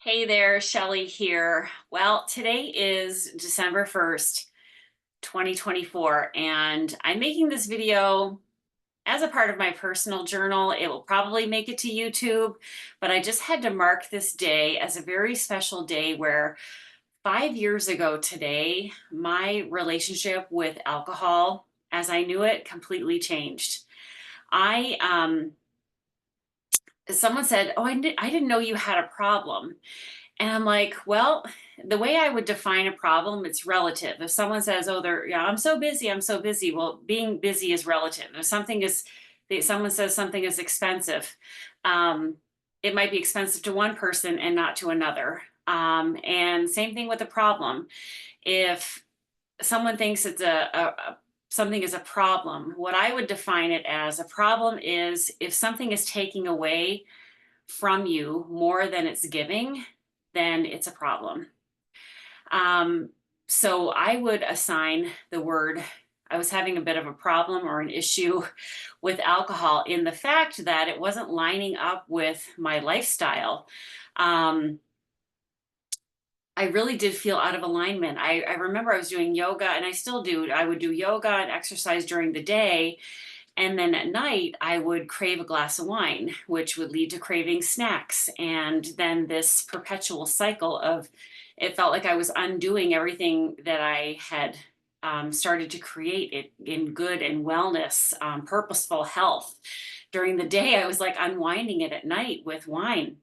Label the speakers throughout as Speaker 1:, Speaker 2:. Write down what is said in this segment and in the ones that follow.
Speaker 1: Hey there, Shelley here. Well, today is December 1st, 2024, and I'm making this video as a part of my personal journal. It will probably make it to YouTube, but I just had to mark this day as a very special day where 5 years ago today, my relationship with alcohol, as I knew it, completely changed. I, Someone said, "Oh, I didn't know you had a problem." And I'm like, well, the way I would define a problem, it's relative. If someone says, "Oh, yeah, I'm so busy, I'm so busy," well, being busy is relative. If someone says something is expensive, um, it might be expensive to one person and not to another. And same thing with a problem. If someone thinks something is a problem, what I would define it as a problem is if something is taking away from you more than it's giving, then it's a problem. Um, so I would assign the word, I was having a bit of a problem or an issue with alcohol in the fact that it wasn't lining up with my lifestyle. Um, I really did feel out of alignment. I remember I was doing yoga and I still do. I would do yoga and exercise during the day. And then at night, I would crave a glass of wine, which would lead to craving snacks. And then this perpetual cycle of it felt like I was undoing everything that I had started to create it in good and wellness, purposeful health. During the day, I was like unwinding it at night with wine.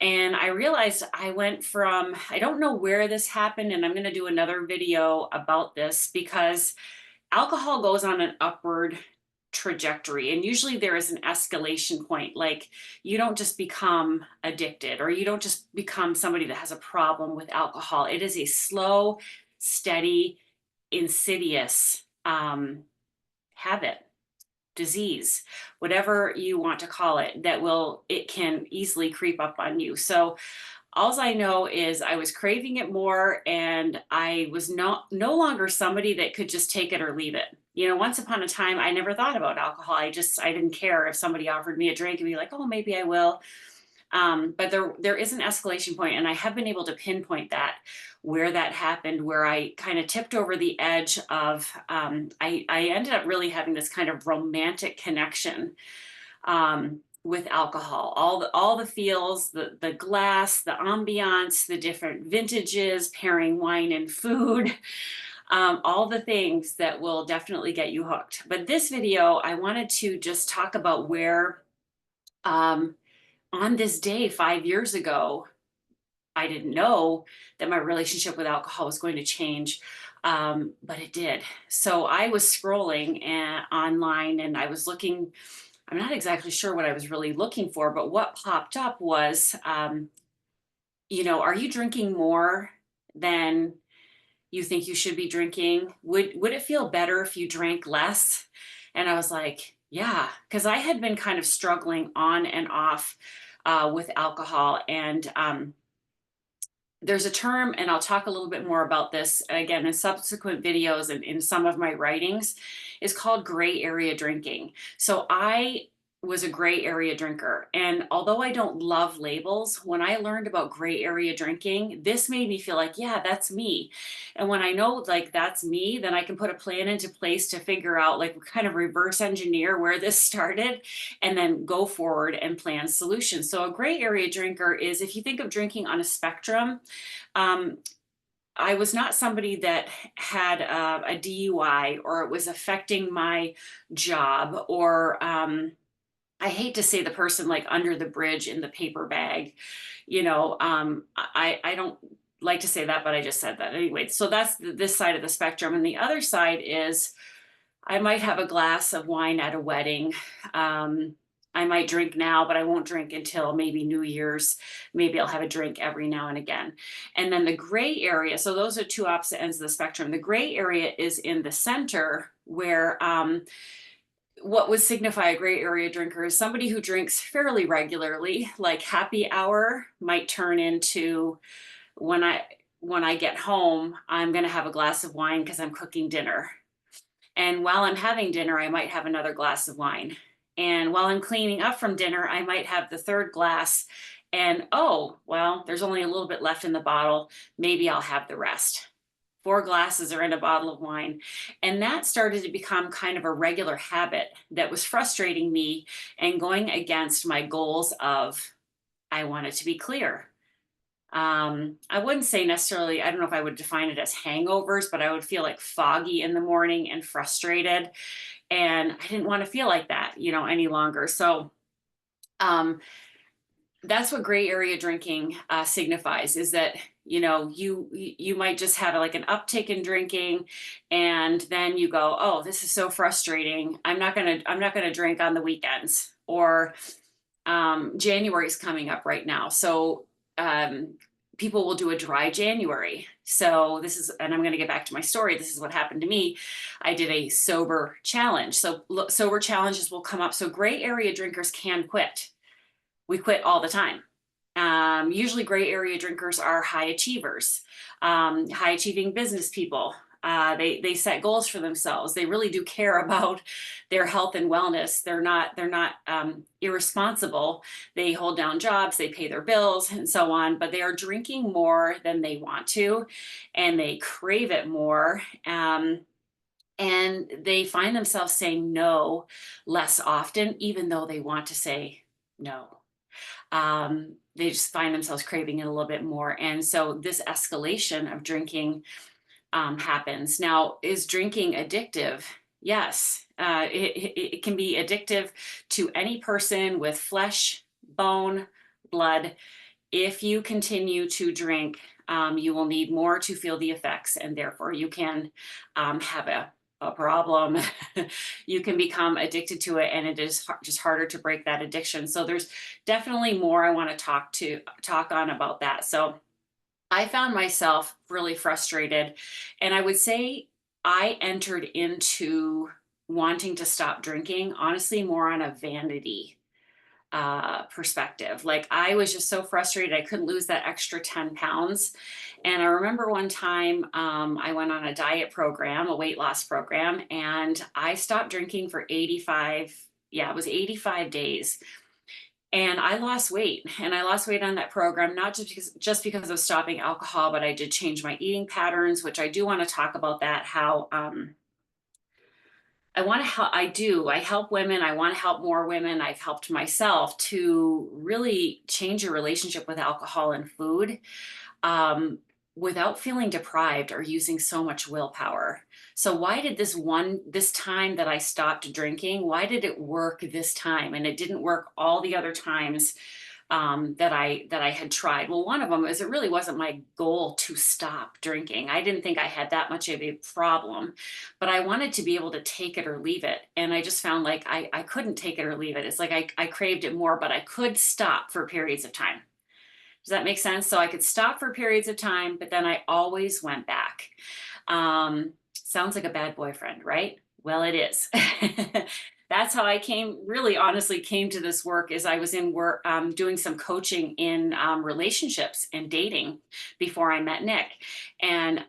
Speaker 1: And I realized I went from, I don't know where this happened, and I'm going to do another video about this because alcohol goes on an upward trajectory, and usually there is an escalation point. Like, you don't just become addicted or you don't just become somebody that has a problem with alcohol. It is a slow, steady, insidious habit, disease, whatever you want to call it, it can easily creep up on you. So all I know is I was craving it more, and I was no longer somebody that could just take it or leave it. Once upon a time, I never thought about alcohol. I didn't care if somebody offered me a drink and be like, "Oh, maybe I will." But there is an escalation point, and I have been able to pinpoint that where that happened, where I kind of tipped over the edge of. I ended up really having this kind of romantic connection with alcohol. All the feels, the glass, the ambiance, the different vintages, pairing wine and food, all the things that will definitely get you hooked. But this video, I wanted to just talk about where um, on this day 5 years ago, I didn't know that my relationship with alcohol was going to change, but it did. So I was scrolling online, and I was looking. I'm not exactly sure what I was really looking for, but what popped up was, are you drinking more than you think you should be drinking? Would it feel better if you drank less? And I was like, yeah, because I had been kind of struggling on and off with alcohol. And there's a term, and I'll talk a little bit more about this again in subsequent videos and in some of my writings, is called gray area drinking. So I was a gray area drinker. And although I don't love labels, when I learned about gray area drinking, this made me feel like, yeah, that's me. And when I know like that's me, then I can put a plan into place to figure out, like, kind of reverse engineer where this started and then go forward and plan solutions. So a gray area drinker is, if you think of drinking on a spectrum, um, I was not somebody that had a DUI or it was affecting my job, or I hate to say the person like under the bridge in the paper bag. I don't like to say that, but I just said that anyway. So that's this side of the spectrum. And the other side is I might have a glass of wine at a wedding. Um, I might drink now, but I won't drink until maybe New Year's. Maybe I'll have a drink every now and again. And then the gray area, so those are two opposite ends of the spectrum. The gray area is in the center, where what would signify a gray area drinker is somebody who drinks fairly regularly. Like happy hour might turn into, when I get home, I'm going to have a glass of wine because I'm cooking dinner. And while I'm having dinner, I might have another glass of wine. And while I'm cleaning up from dinner, I might have the third glass. And oh, well, there's only a little bit left in the bottle. Maybe I'll have the rest. 4 glasses are in a bottle of wine. And that started to become kind of a regular habit that was frustrating me and going against my goals of I want it to be clear. I wouldn't say necessarily, I don't know if I would define it as hangovers, but I would feel like foggy in the morning and frustrated. And I didn't want to feel like that, any longer. So, um, that's what gray area drinking signifies, is that you might just have like an uptick in drinking, and then you go, oh, this is so frustrating, I'm not gonna drink on the weekends, or January's coming up right now, so um, people will do a dry January. So this is, and I'm going to get back to my story, this is what happened to me. I did a sober challenge, so sober challenges will come up, so gray area drinkers can quit. We quit all the time. Usually gray area drinkers are high achievers, high achieving business people. They set goals for themselves. They really do care about their health and wellness. They're not irresponsible. They hold down jobs, they pay their bills, and so on. But they are drinking more than they want to, and they crave it more. And they find themselves saying no less often, even though they want to say no. They just find themselves craving it a little bit more. And so this escalation of drinking happens. Now, is drinking addictive? Yes, it can be addictive to any person with flesh, bone, blood. If you continue to drink, you will need more to feel the effects, and therefore you can have a problem. You can become addicted to it, and it is just harder to break that addiction. So there's definitely more I want to talk on about that. So I found myself really frustrated, and I would say I entered into wanting to stop drinking, honestly, more on a vanity perspective. Like, I was just so frustrated. I couldn't lose that extra 10 pounds. And I remember one time I went on a diet program, a weight loss program, and I stopped drinking for 85, yeah, it was 85 days. And I lost weight, and I lost weight on that program, not just because of stopping alcohol, but I did change my eating patterns, which I do want to talk about that, how I want to help. I help women. I want to help more women. I've helped myself to really change your relationship with alcohol and food, um, without feeling deprived or using so much willpower. So why did this time that I stopped drinking, why did it work this time and it didn't work all the other times that I had tried? Well, one of them is, it really wasn't my goal to stop drinking. I didn't think I had that much of a problem, but I wanted to be able to take it or leave it. And I just found like I couldn't take it or leave it. It's like I craved it more, but I could stop for periods of time. Does that make sense? So I could stop for periods of time, but then I always went back. Sounds like a bad boyfriend, right? Well, it is. That's how I really honestly came to this work, is I was in work, doing some coaching in relationships and dating before I met Nick, and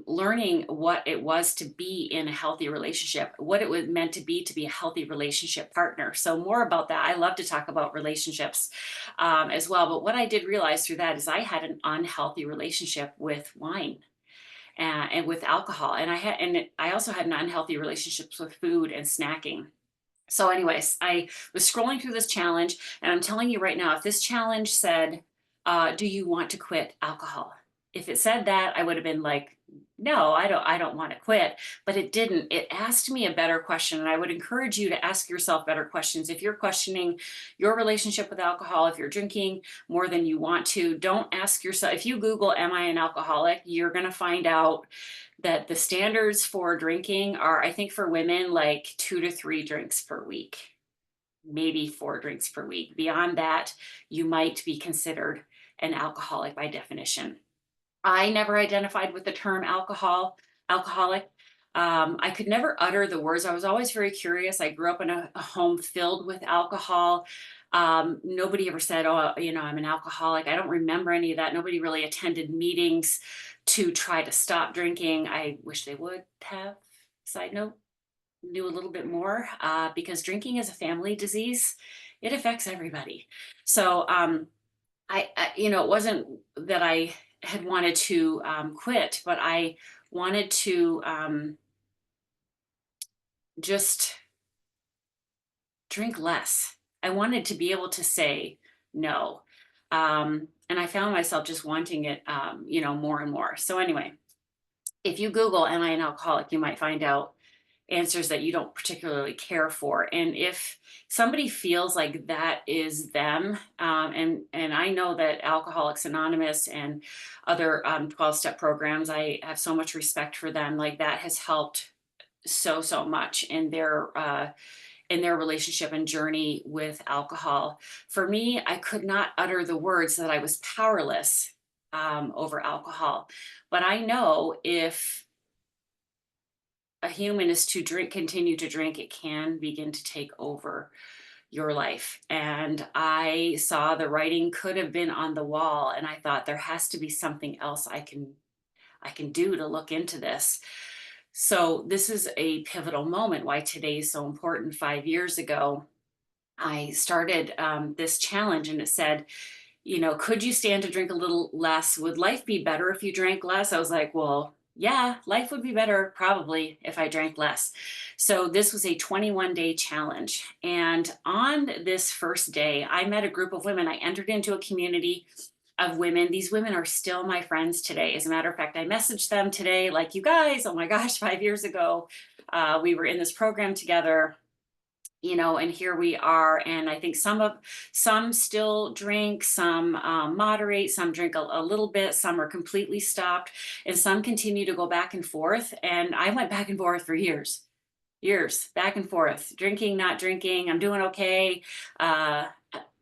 Speaker 1: learning what it was to be in a healthy relationship, what it was meant to be a healthy relationship partner. So more about that. I love to talk about relationships as well. But what I did realize through that is I had an unhealthy relationship with wine and with alcohol, and I also had an unhealthy relationships with food and snacking. So, anyways, I was scrolling through this challenge, and I'm telling you right now, if this challenge said, "Do you want to quit alcohol?" If it said that, I would have been like, "No, I don't want to quit." But it didn't. It asked me a better question, and I would encourage you to ask yourself better questions. If you're questioning your relationship with alcohol, if you're drinking more than you want to, don't ask yourself. If you Google, "Am I an alcoholic?" you're going to find out that the standards for drinking are, I think for women, like 2 to 3 drinks per week, maybe 4 drinks per week. Beyond that, you might be considered an alcoholic by definition. I never identified with the term alcoholic. I could never utter the words. I was always very curious. I grew up in a home filled with alcohol. Nobody ever said, "Oh, I'm an alcoholic." I don't remember any of that. Nobody really attended meetings to try to stop drinking. I wish they would have. Side note, knew a little bit more, because drinking is a family disease. It affects everybody. So, it wasn't that I had wanted to quit, but I wanted to just drink less. I wanted to be able to say no. And I found myself just wanting it, more and more. So, anyway, if you Google "Am I an alcoholic?" you might find out answers that you don't particularly care for. And if somebody feels like that is them, and I know that Alcoholics Anonymous and other 12-step programs, I have so much respect for them. Like, that has helped so much in their relationship and journey with alcohol. For me, I could not utter the words that I was powerless over alcohol. But I know if a human is to continue to drink, it can begin to take over your life. And I saw the writing could have been on the wall, and I thought there has to be something else I can do to look into this. So this is a pivotal moment why today is so important. 5 years ago, I started this challenge, and it said, could you stand to drink a little less? Would life be better if you drank less? I was like, well, yeah, life would be better probably if I drank less. So this was a 21-day challenge. And on this first day, I met a group of women. I entered into a community of women. These women are still my friends today. As a matter of fact, I messaged them today, like, you guys, oh my gosh, 5 years ago, we were in this program together, and here we are. And I think some still drink, some moderate, some drink a little bit, some are completely stopped, and some continue to go back and forth. And I went back and forth for years, back and forth, drinking, not drinking. I'm doing okay. uh,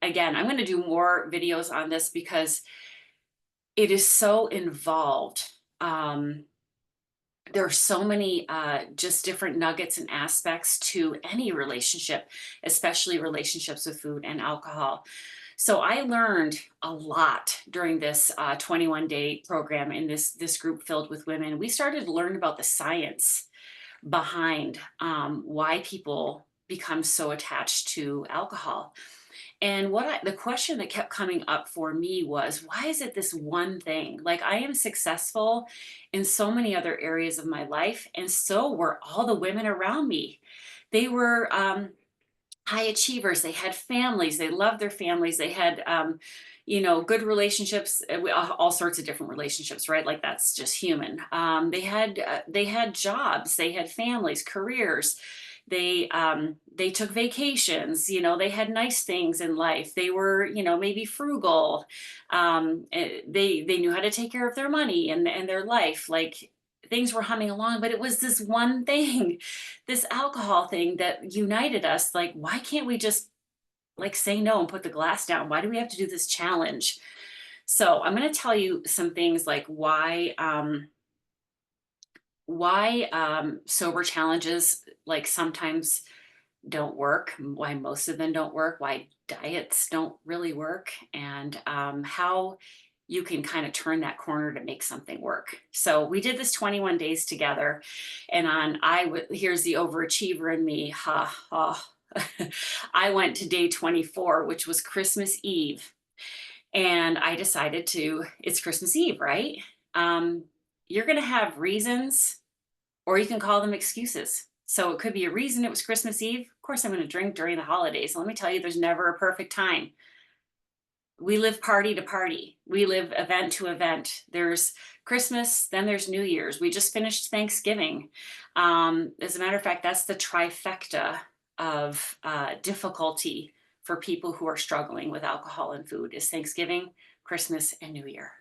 Speaker 1: Again, I'm going to do more videos on this because it is so involved. There are so many just different nuggets and aspects to any relationship, especially relationships with food and alcohol. So I learned a lot during this 21-day program in this group filled with women. We started to learn about the science behind why people become so attached to alcohol. And the question that kept coming up for me was, why is it this one thing? Like, I am successful in so many other areas of my life, and so were all the women around me. They were high achievers. They had families. They loved their families. They had, good relationships, all sorts of different relationships, right? Like, that's just human. They had jobs. They had families, careers. They took vacations. They had nice things in life. They were, maybe frugal. They knew how to take care of their money and their life. Like, things were humming along, but it was this one thing, this alcohol thing, that united us. Like, why can't we just, like, say no and put the glass down? Why do we have to do this challenge? So I'm going to tell you some things, like why sober challenges, like, sometimes don't work, why most of them don't work, why diets don't really work, and how you can kind of turn that corner to make something work. So we did this 21 days together, and here's the overachiever in me, ha ha. I went to day 24, which was Christmas Eve, and I decided it's Christmas Eve, right? Um, you're going to have reasons, or you can call them excuses. So it could be a reason it was Christmas Eve. Of course, I'm going to drink during the holidays. Let me tell you, there's never a perfect time. We live party to party. We live event to event. There's Christmas, then there's New Year's. We just finished Thanksgiving. As a matter of fact, that's the trifecta of difficulty for people who are struggling with alcohol and food, is Thanksgiving, Christmas, and New Year.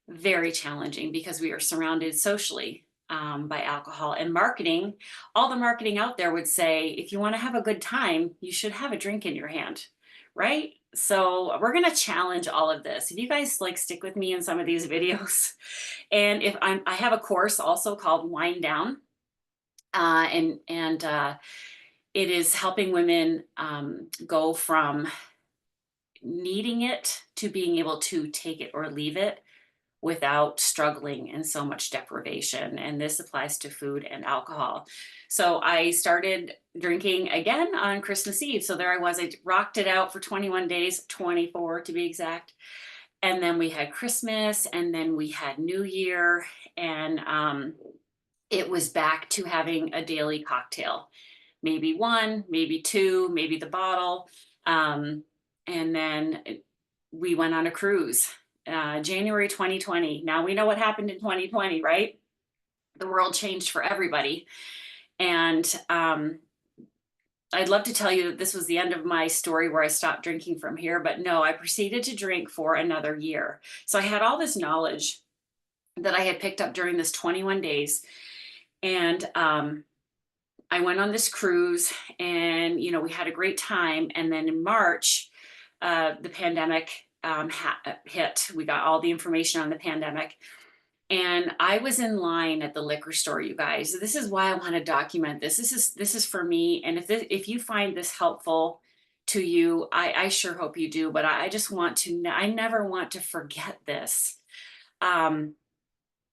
Speaker 1: Very challenging because we are surrounded socially by alcohol and marketing. All the marketing out there would say, if you want to have a good time, you should have a drink in your hand, right? So we're going to challenge all of this. If you guys, like, stick with me in some of these videos, and I have a course also called Wind Down, and it is helping women go from needing it to being able to take it or leave it without struggling in so much deprivation. And this applies to food and alcohol. So I started drinking again on Christmas Eve. So there I was, I rocked it out for 21 days, 24 to be exact. And then we had Christmas, and then we had New Year, and it was back to having a daily cocktail, maybe one, maybe two, maybe the bottle. Um, and then we went on a cruise, January 2020. Now we know what happened in 2020, right? The world changed for everybody. And I'd love to tell you that this was the end of my story where I stopped drinking from here, but no, I proceeded to drink for another year. So I had all this knowledge that I had picked up during this 21 days. And I went on this cruise, and, we had a great time. And then in March, the pandemic hit. We got all the information on the pandemic. And I was in line at the liquor store, you guys. This is why I want to document this. This is for me. And if you find this helpful to you, I sure hope you do. But I just want to. I never want to forget this. Um,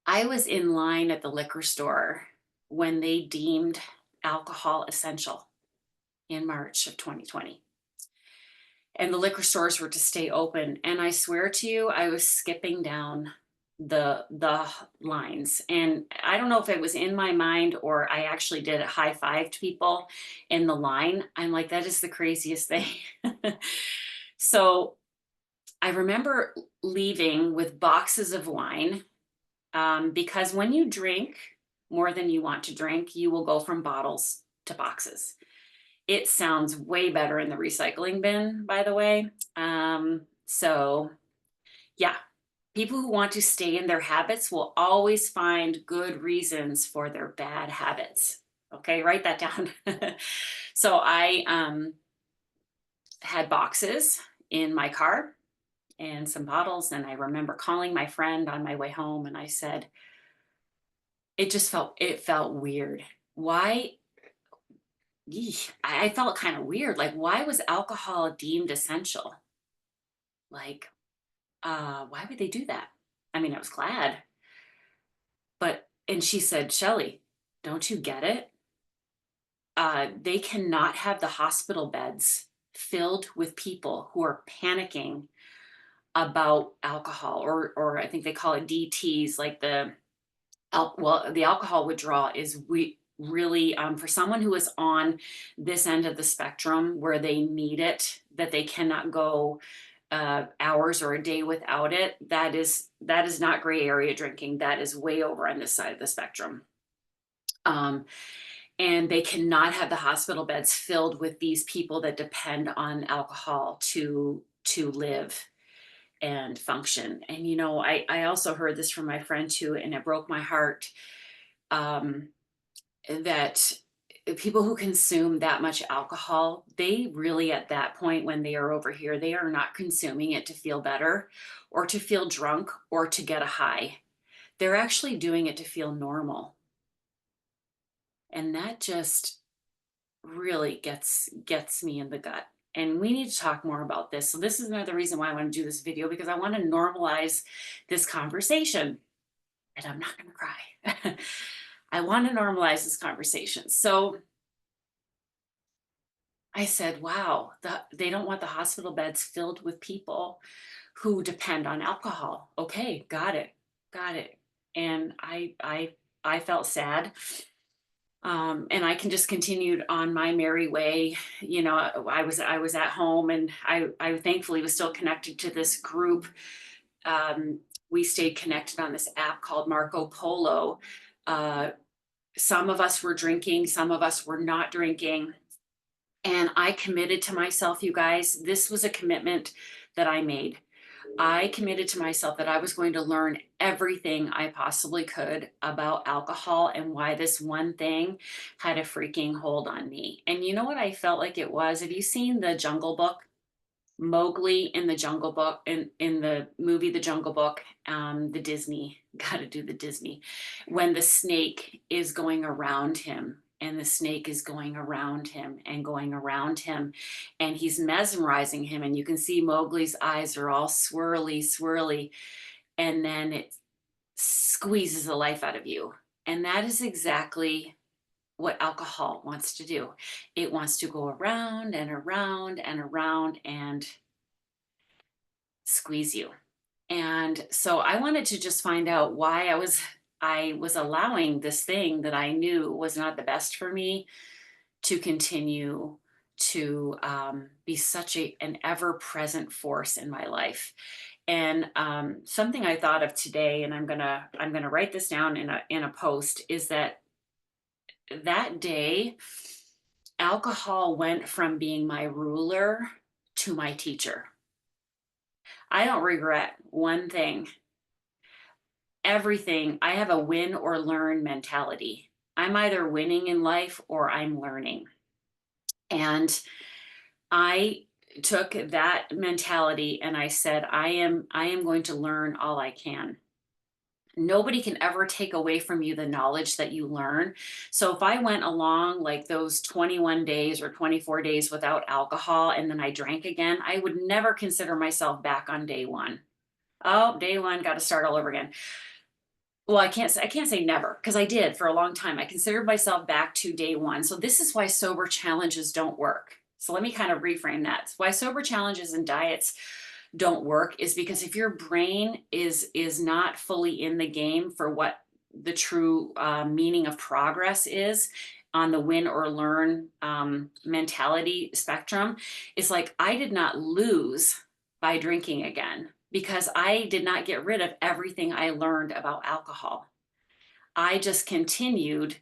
Speaker 1: I was in line at the liquor store when they deemed alcohol essential in March of 2020. And the liquor stores were to stay open. And I swear to you, I was skipping down the lines. And I don't know if it was in my mind or I actually did a high five to people in the line. I'm like, that is the craziest thing. So I remember leaving with boxes of wine, because when you drink more than you want to drink, you will go from bottles to boxes. It sounds way better in the recycling bin, by the way. So yeah, people who want to stay in their habits will always find good reasons for their bad habits. Okay, write that down. So I had boxes in my car and some bottles. And I remember calling my friend on my way home, and I said, it felt weird. Why? I felt kind of weird. Like, why was alcohol deemed essential? Like, why would they do that? I mean, I was glad, and she said, Shelly, don't you get it? They cannot have the hospital beds filled with people who are panicking about alcohol, or I think they call it DTs, like the alcohol withdrawal is really, for someone who is on this end of the spectrum where they need it, that they cannot go hours or a day without it. That is not gray area drinking. That is way over on this side of the spectrum. And they cannot have the hospital beds filled with these people that depend on alcohol to live and function. And I also heard this from my friend too, and it broke my heart, that people who consume that much alcohol, they really, at that point when they are over here, they are not consuming it to feel better or to feel drunk or to get a high. They're actually doing it to feel normal. And that just really gets me in the gut. And we need to talk more about this. So this is another reason why I want to do this video, because I want to normalize this conversation. And I'm not going to cry. I want to normalize this conversation. So I said, wow, they don't want the hospital beds filled with people who depend on alcohol. Okay, got it. Got it. And I felt sad. And I can just continued on my merry way. I was at home, and I thankfully was still connected to this group. We stayed connected on this app called Marco Polo. Some of us were drinking, some of us were not drinking. And I committed to myself, you guys. This was a commitment that I made. I committed to myself that I was going to learn everything I possibly could about alcohol and why this one thing had a freaking hold on me. And you know what I felt like it was? Have you seen the Jungle Book? Mowgli in the Jungle Book, in the movie The Jungle Book, the Disney, got to do the Disney, when the snake is going around him, and the snake is going around him and going around him, and he's mesmerizing him, and you can see Mowgli's eyes are all swirly, swirly, and then squeezes the life out of you. And that is exactly what alcohol wants to do. It wants to go around and around and around and squeeze you. And so I wanted to just find out why I was allowing this thing that I knew was not the best for me to continue to be such an ever-present force in my life. And something I thought of today, and I'm gonna write this down in a post, is that that day, alcohol went from being my ruler to my teacher. I don't regret one thing. Everything, I have a win or learn mentality. I'm either winning in life or I'm learning. And I took that mentality and I said, I am going to learn all I can. Nobody can ever take away from you the knowledge that you learn. So if I went along like those 21 days or 24 days without alcohol and then I drank again, I would never consider myself back on day one. Oh, day one, got to start all over again. Well, I can't say never because I did for a long time. I considered myself back to day one. So this is why sober challenges don't work. So let me kind of reframe that. Why sober challenges and diets don't work is because if your brain is not fully in the game for what the true meaning of progress is on the win or learn mentality spectrum, it's like I did not lose by drinking again because I did not get rid of everything I learned about alcohol. I just continued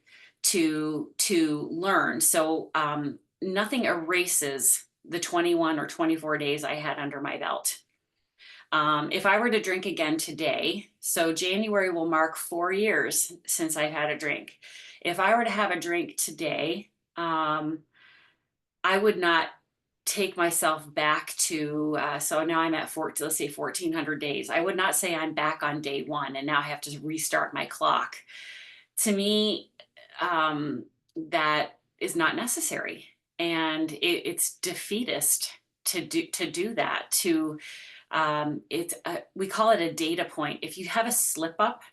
Speaker 1: to learn. So nothing erases the 21 or 24 days I had under my belt. If I were to drink again today, so January will mark 4 years since I've had a drink. If I were to have a drink today, I would not take myself back to, so now I'm at let's say 1400 days. I would not say I'm back on day one and now I have to restart my clock. To me, that is not necessary. And it's defeatist to do that, we call it a data point. If you have a slip up,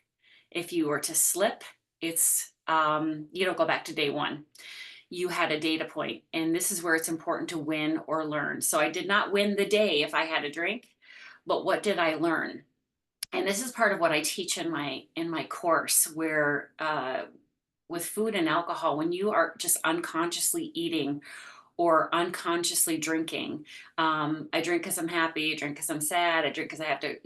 Speaker 1: if you were to slip, it's you don't go back to day one. You had a data point, and this is where it's important to win or learn. So I did not win the day if I had a drink, but what did I learn? And this is part of what I teach in my course, where with food and alcohol, when you are just unconsciously eating or unconsciously drinking. I drink because I'm happy. I drink because I'm sad. I drink because I have to,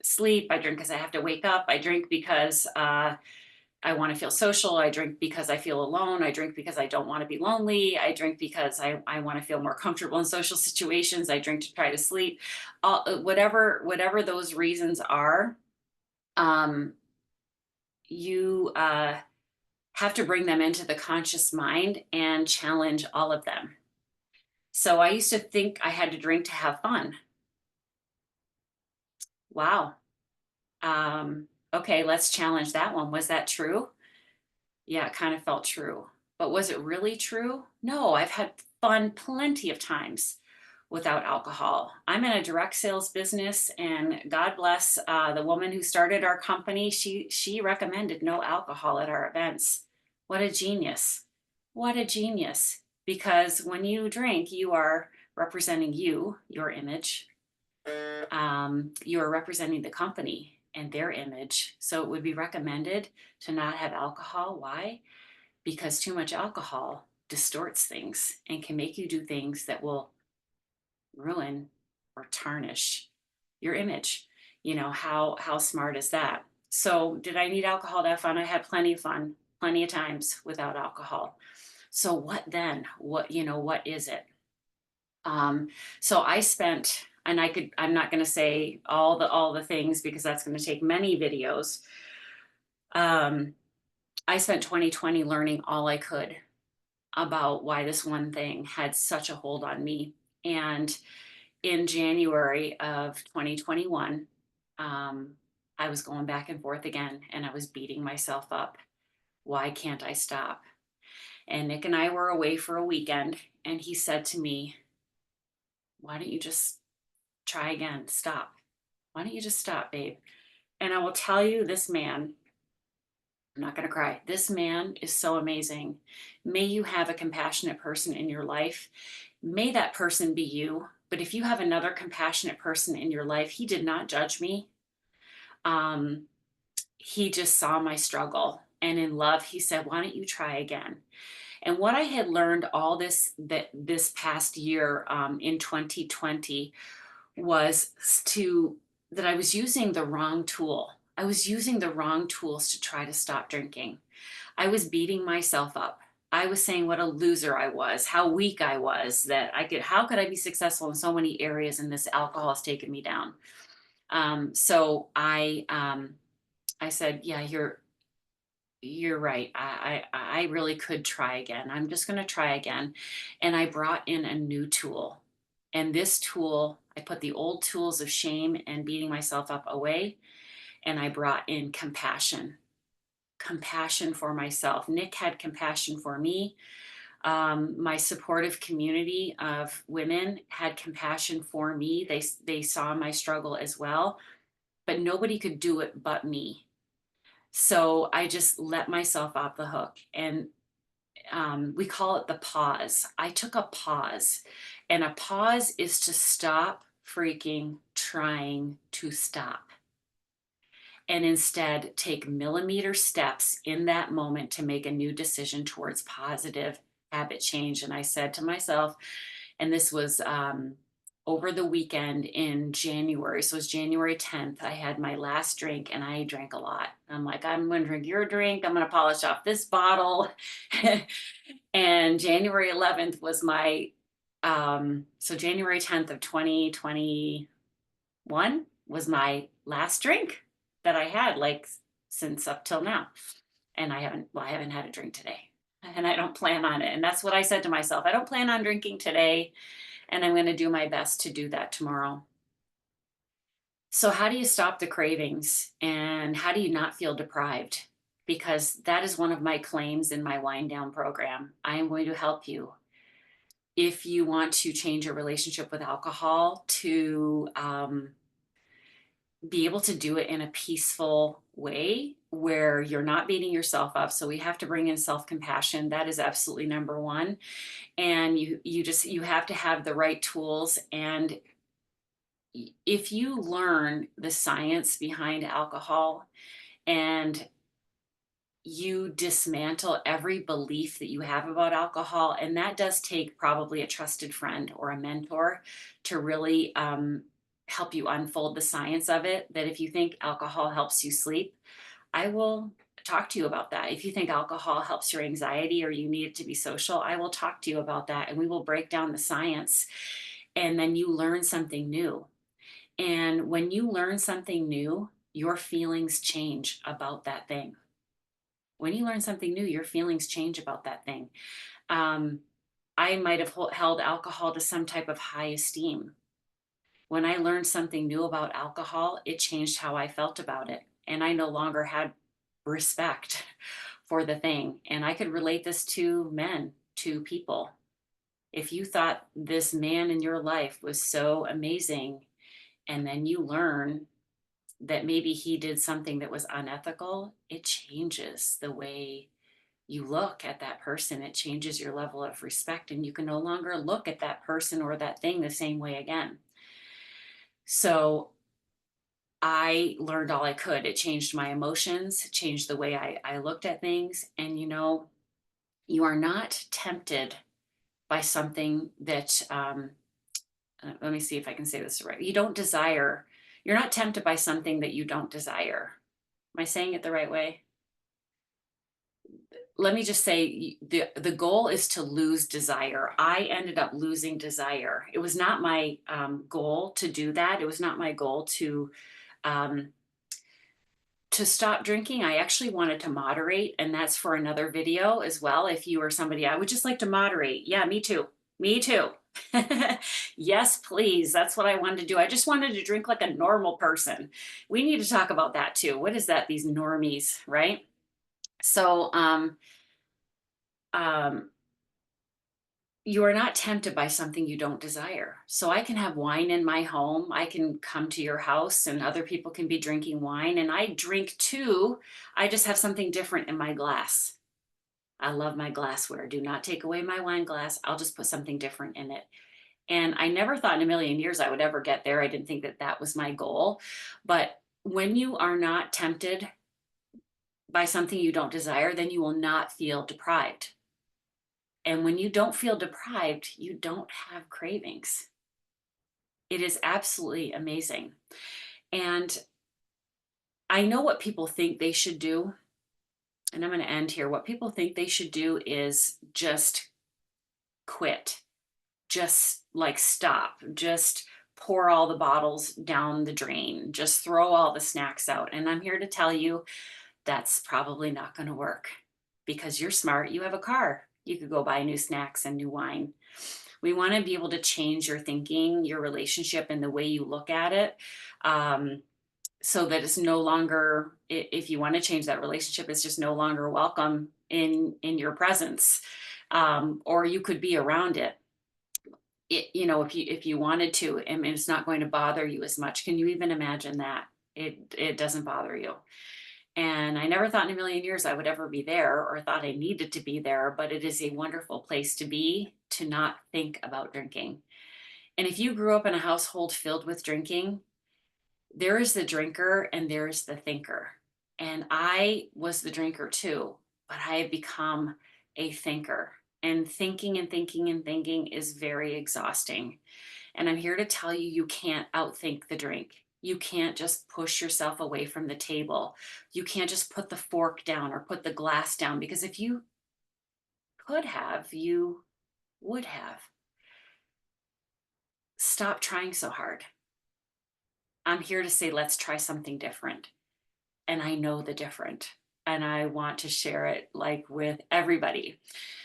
Speaker 1: sleep. I drink because I have to wake up. I drink because I want to feel social. I drink because I feel alone. I drink because I don't want to be lonely. I drink because I want to feel more comfortable in social situations. I drink to try to sleep. Whatever those reasons are, um, you have to bring them into the conscious mind and challenge all of them. So I used to think I had to drink to have fun. Wow. Okay, let's challenge that one. Was that true? Yeah, it kind of felt true. But was it really true? No, I've had fun plenty of times without alcohol. I'm in a direct sales business, and God bless the woman who started our company. She recommended no alcohol at our events. What a genius! What a genius! Because when you drink, you are representing you, your image. You are representing the company and their image. So it would be recommended to not have alcohol. Why? Because too much alcohol distorts things and can make you do things that will ruin or tarnish your image. How smart is that? So did I need alcohol to have fun? I had plenty of fun, plenty of times without alcohol. So what then? What is it? So I spent, and I'm not going to say all the things because that's going to take many videos. Um, I spent 2020 learning all I could about why this one thing had such a hold on me. And in January of 2021, um, I was going back and forth again and I was beating myself up. Why can't I stop? And Nick and I were away for a weekend, and he said to me, why don't you just try again? Stop. Why don't you just stop, babe? And I will tell you, this man, I'm not going to cry. This man is so amazing. May you have a compassionate person in your life. May that person be you. But if you have another compassionate person in your life, he did not judge me. Um, he just saw my struggle. And in love, he said, "Why don't you try again?" And what I had learned all this past year, in 2020, was to that I was using the wrong tool. I was using the wrong tools to try to stop drinking. I was beating myself up. I was saying what a loser I was, how weak I was, that how could I be successful in so many areas, and this alcohol has taken me down. So I said, yeah, you're right. I really could try again. I'm just going to try again. And I brought in a new tool. And this tool, I put the old tools of shame and beating myself up away, and I brought in compassion. Compassion for myself. Nick had compassion for me. My supportive community of women had compassion for me. They saw my struggle as well, but nobody could do it but me. So I just let myself off the hook, and we call it the pause. I took a pause, and a pause is to stop freaking trying to stop, and instead take millimeter steps in that moment to make a new decision towards positive habit change. And I said to myself, and this was over the weekend in January. So it was January 10th. I had my last drink, and I drank a lot. I'm like, I'm going to drink your drink. I'm going to polish off this bottle. And January 11th was so January 10th of 2021 was my last drink that I had, like, since up till now. And I haven't had a drink today, and I don't plan on it. And that's what I said to myself. I don't plan on drinking today, and I'm going to do my best to do that tomorrow. So how do you stop the cravings, and how do you not feel deprived? Because that is one of my claims in my wind down program. I am going to help you if you want to change your relationship with alcohol to be able to do it in a peaceful way where you're not beating yourself up. So we have to bring in self-compassion. That is absolutely number one. And you have to have the right tools. And if you learn the science behind alcohol, and you dismantle every belief that you have about alcohol, and that does take probably a trusted friend or a mentor to really help you unfold the science of it. That if you think alcohol helps you sleep, I will talk to you about that. If you think alcohol helps your anxiety or you need it to be social, I will talk to you about that, and we will break down the science. And then you learn something new. And when you learn something new, your feelings change about that thing. When you learn something new, your feelings change about that thing. Um, I might have held alcohol to some type of high esteem. When I learned something new about alcohol, it changed how I felt about it. And I no longer had respect for the thing. And I could relate this to men, to people. If you thought this man in your life was so amazing, and then you learn that maybe he did something that was unethical, it changes the way you look at that person. It changes your level of respect, and you can no longer look at that person or that thing the same way again. So I learned all I could. It changed my emotions, changed the way I looked at things. And you are not tempted by something that, let me see if I can say this right. You're not tempted by something that you don't desire. Am I saying it the right way? Let me just say, the goal is to lose desire. I ended up losing desire. It was not my goal to do that. It was not my goal um, to stop drinking. I actually wanted to moderate, and that's for another video as well. If you are somebody, I would just like to moderate. Yeah, me too. Me too. Yes, please. That's what I wanted to do. I just wanted to drink like a normal person. We need to talk about that too. What is that? These normies, right? So, um, you are not tempted by something you don't desire. So I can have wine in my home. I can come to your house and other people can be drinking wine and I drink too. I just have something different in my glass. I love my glassware. Do not take away my wine glass. I'll just put something different in it. And I never thought in a million years I would ever get there. I didn't think that that was my goal. But when you are not tempted by something you don't desire, then you will not feel deprived. And when you don't feel deprived, you don't have cravings. It is absolutely amazing. And I know what people think they should do. And I'm going to end here. What people think they should do is just quit, just like stop, just pour all the bottles down the drain, just throw all the snacks out. And I'm here to tell you that's probably not going to work because you're smart. You have a car. You could go buy new snacks and new wine. We want to be able to change your thinking, your relationship, and the way you look at it. So that it's no longer, if you want to change that relationship, it's just no longer welcome in your presence. Or you could be around it. If you wanted to, I mean, it's not going to bother you as much. Can you even imagine that? It doesn't bother you. And I never thought in a million years I would ever be there or thought I needed to be there, but it is a wonderful place to be to not think about drinking. And if you grew up in a household filled with drinking, there is the drinker and there's the thinker. And I was the drinker too, but I have become a thinker. And thinking and thinking and thinking is very exhausting. And I'm here to tell you, you can't outthink the drink. You can't just push yourself away from the table. You can't just put the fork down or put the glass down because if you could have, you would have. Stop trying so hard. I'm here to say, let's try something different. And I know the different. And I want to share it like with everybody.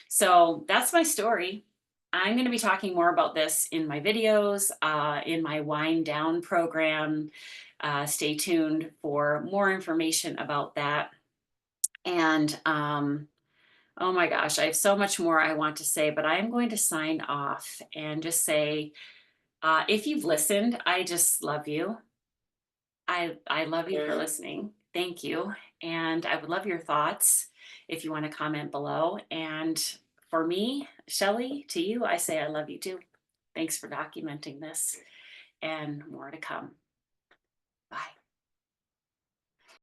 Speaker 1: So that's my story. I'm going to be talking more about this in my videos, in my wind down program. Stay tuned for more information about that. And oh my gosh, I have so much more I want to say, but I'm going to sign off and just say, if you've listened, I just love you. I love you for listening. Thank you. And I would love your thoughts if you want to comment below. And for me, Shelly, to you, I say I love you too. Thanks for documenting this and more to come. Bye.